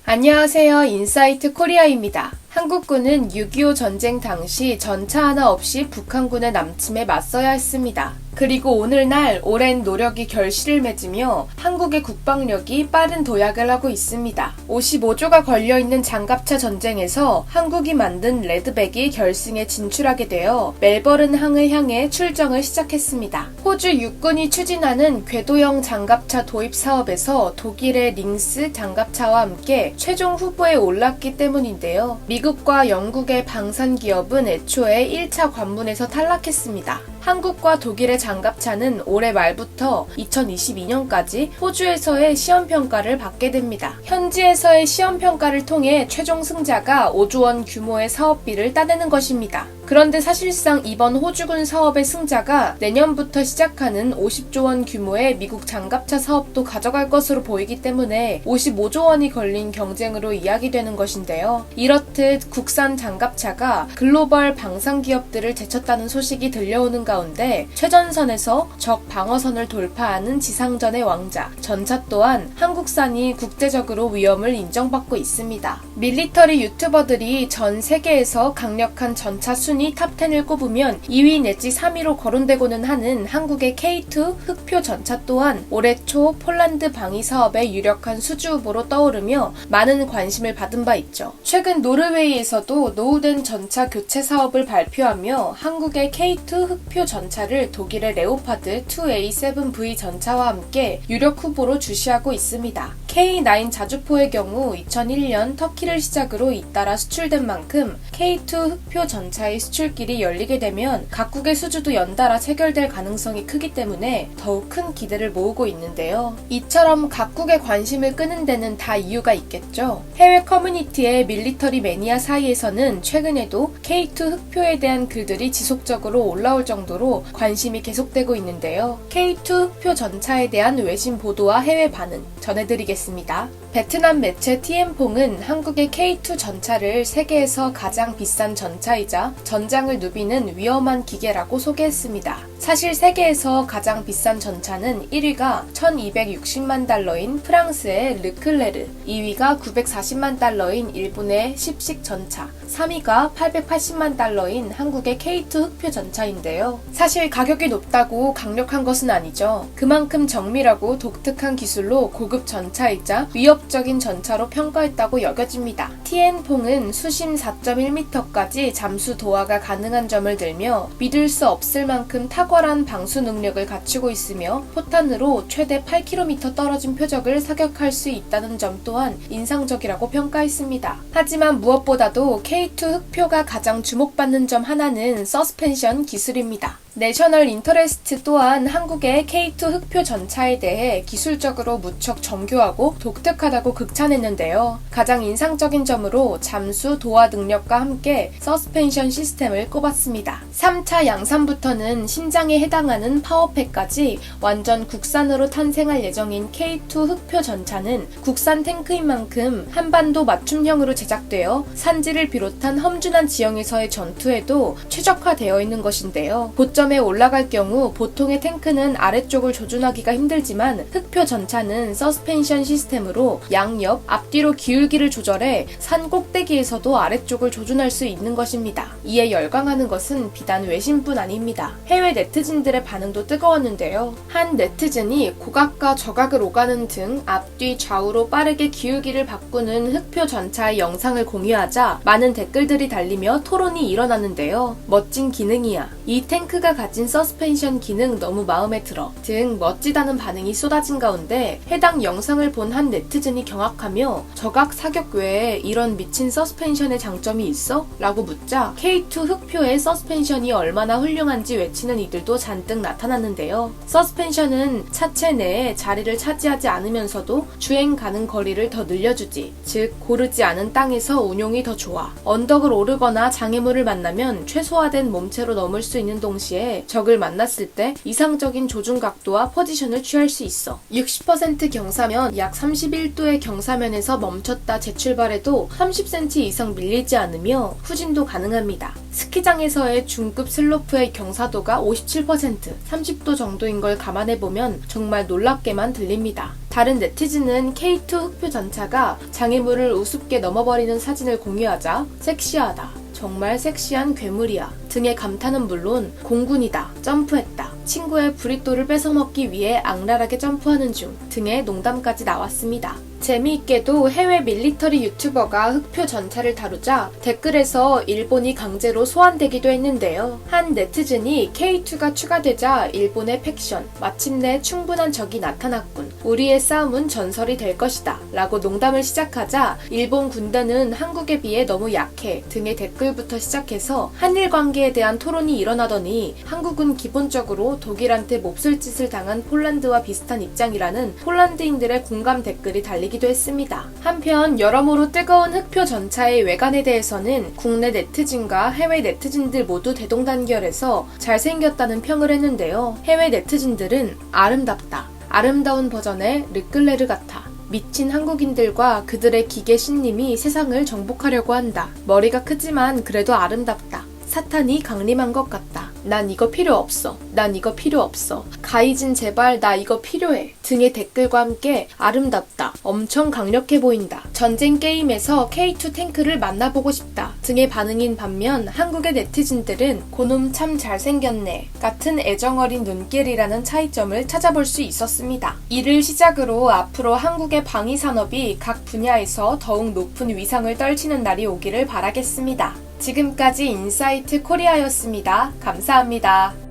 안녕하세요. 인사이트 코리아입니다. 한국군은 6.25 전쟁 당시 전차 하나 없이 북한군의 남침에 맞서야 했습니다. 그리고 오늘날 오랜 노력이 결실을 맺으며 한국의 국방력이 빠른 도약을 하고 있습니다. 55조가 걸려있는 장갑차 전쟁에서 한국이 만든 레드백이 결승에 진출하게 되어 멜버른 항을 향해 출정을 시작했습니다. 호주 육군이 추진하는 궤도형 장갑차 도입 사업에서 독일의 링스 장갑차와 함께 최종 후보에 올랐기 때문인데요. 미국과 영국의 방산 기업은 애초에 1차 관문에서 탈락했습니다. 한국과 독일의 장갑차는 올해 말부터 2022년까지 호주에서의 시험평가를 받게 됩니다. 현지에서의 시험평가를 통해 최종 승자가 5조 원 규모의 사업비를 따내는 것입니다. 그런데 사실상 이번 호주군 사업의 승자가 내년부터 시작하는 50조 원 규모의 미국 장갑차 사업도 가져갈 것으로 보이기 때문에 55조 원이 걸린 경쟁으로 이야기되는 것인데요. 이렇듯 국산 장갑차가 글로벌 방산 기업들을 제쳤다는 소식이 들려오는 가운데 최전선에서 적 방어선을 돌파하는 지상전의 왕자, 전차 또한 한국산이 국제적으로 위험을 인정받고 있습니다. 밀리터리 유튜버들이 전 세계에서 강력한 전차 순위 탑10을 꼽으면 2위 내지 3위로 거론되고는 하는 한국의 K2 흑표 전차 또한 올해 초 폴란드 방위 사업의 유력한 수주 후보로 떠오르며 많은 관심을 받은 바 있죠. 최근 노르웨이에서도 노후된 전차 교체 사업을 발표하며 한국의 K2 흑표 전차를 독일의 레오파드 2A7V 전차와 함께 유력 후보로 주시하고 있습니다. K9 자주포의 경우 2001년 터키를 시작으로 잇따라 수출된 만큼 K2 흑표 전차의 수출길이 열리게 되면 각국의 수주도 연달아 체결될 가능성이 크기 때문에 더욱 큰 기대를 모으고 있는데요. 이처럼 각국의 관심을 끄는 데는 다 이유가 있겠죠. 해외 커뮤니티의 밀리터리 매니아 사이에서는 최근에도 K2 흑표에 대한 글들이 지속적으로 올라올 정도로 관심이 계속되고 있는데요. K2 흑표 전차에 대한 외신 보도와 해외 반응 전해드리겠습니다. 베트남 매체 TM퐁은 한국의 K2 전차를 세계에서 가장 비싼 전차이자 전장을 누비는 위험한 기계라고 소개했습니다. 사실 세계에서 가장 비싼 전차는 1위가 1260만 달러인 프랑스의 르클레르, 2위가 940만 달러인 일본의 십식 전차, 3위가 880만 달러인 한국의 K2 흑표 전차인데요. 사실 가격이 높다고 강력한 것은 아니죠. 그만큼 정밀하고 독특한 기술로 고급 전차이자 위협적인 전차로 평가했다고 여겨집니다. TN퐁은 수심 4.1m까지 잠수 도하가 가능한 점을 들며 믿을 수 없을 만큼 탁월한 방수 능력을 갖추고 있으며 포탄으로 최대 8km 떨어진 표적을 사격할 수 있다는 점 또한 인상적이라고 평가했습니다. 하지만 무엇보다도 K2 흑표가 가장 주목받는 점 하나는 서스펜션 기술입니다. 내셔널 인터레스트 또한 한국의 K2 흑표 전차에 대해 기술적으로 무척 정교하고 독특하다고 극찬했는데요. 가장 인상적인 점으로 잠수 도하 능력과 함께 서스펜션 시스템을 꼽았습니다. 3차 양산부터는 심장에 해당하는 파워팩까지 완전 국산으로 탄생할 예정인 K2 흑표 전차는 국산 탱크인 만큼 한반도 맞춤형으로 제작되어 산지를 비롯한 험준한 지형에서의 전투에도 최적화되어 있는 것인데요. 고점에 올라갈 경우 보통의 탱크는 아래쪽을 조준하기가 힘들지만 흑표 전차는 서스펜션 시스템으로 양옆, 앞뒤로 기울기를 조절해 산 꼭대기에서도 아래쪽을 조준할 수 있는 것입니다. 이에 열광하는 것은 비단 외신뿐 아닙니다. 해외 네티즌들의 반응도 뜨거웠는데요. 한 네티즌이 고각과 저각을 오가는 등 앞뒤 좌우로 빠르게 기울기를 바꾸는 흑표 전차의 영상을 공유하자 많은 댓글들이 달리며 토론이 일어났는데요. 멋진 기능이야. 이 탱크가 가진 서스펜션 기능 너무 마음에 들어 등 멋지다는 반응이 쏟아진 가운데 해당 영상을 본 한 네티즌이 경악하며 저각 사격 외에 이런 미친 서스펜션의 장점이 있어? 라고 묻자 K2 흑표의 서스펜션이 얼마나 훌륭한지 외치는 이들도 잔뜩 나타났는데요. 서스펜션은 차체 내에 자리를 차지하지 않으면서도 주행 가능 거리를 더 늘려주지. 즉 고르지 않은 땅에서 운용이 더 좋아. 언덕을 오르거나 장애물을 만나면 최소화된 몸체로 넘을 수 있는 동시에 적을 만났을 때 이상적인 조준 각도와 포지션을 취할 수 있어. 60% 경사면 약 31도의 경사면에서 멈췄다 재출발해도 30cm 이상 밀리지 않으며 후진도 가능합니다. 스키장에서의 중급 슬로프의 경사도가 57%, 30도 정도인 걸 감안해보면 정말 놀랍게만 들립니다. 다른 네티즌은 K2 흑표 전차가 장애물을 우습게 넘어버리는 사진을 공유하자 섹시하다. 정말 섹시한 괴물이야. 등의 감탄은 물론 공군이다. 점프했다. 친구의 브리또를 뺏어먹기 위해 악랄하게 점프하는 중 등의 농담까지 나왔습니다. 재미있게도 해외 밀리터리 유튜버가 흑표 전차를 다루자 댓글에서 일본이 강제로 소환되기도 했는데요. 한 네티즌이 K2가 추가되자 일본의 팩션, 마침내 충분한 적이 나타났군. 우리의 싸움은 전설이 될 것이다. 라고 농담을 시작하자 일본 군대는 한국에 비해 너무 약해 등의 댓글부터 시작해서 한일 관계에 대한 토론이 일어나더니 한국은 기본적으로 독일한테 몹쓸 짓을 당한 폴란드와 비슷한 입장이라는 폴란드인들의 공감 댓글이 달리기도 했습니다. 한편 여러모로 뜨거운 흑표 전차의 외관에 대해서는 국내 네티즌과 해외 네티즌들 모두 대동단결해서 잘생겼다는 평을 했는데요. 해외 네티즌들은 아름답다. 아름다운 버전의 르클레르 같아. 미친 한국인들과 그들의 기계 신님이 세상을 정복하려고 한다. 머리가 크지만 그래도 아름답다. 사탄이 강림한 것 같다. 난 이거 필요 없어. 난 이거 필요 없어. 가이진 제발 나 이거 필요해. 등의 댓글과 함께 아름답다. 엄청 강력해 보인다. 전쟁 게임에서 K2 탱크를 만나보고 싶다. 등의 반응인 반면 한국의 네티즌들은 고놈 참 잘생겼네. 같은 애정어린 눈길이라는 차이점을 찾아볼 수 있었습니다. 이를 시작으로 앞으로 한국의 방위산업이 각 분야에서 더욱 높은 위상을 떨치는 날이 오기를 바라겠습니다. 지금까지 인사이트 코리아였습니다. 감사합니다.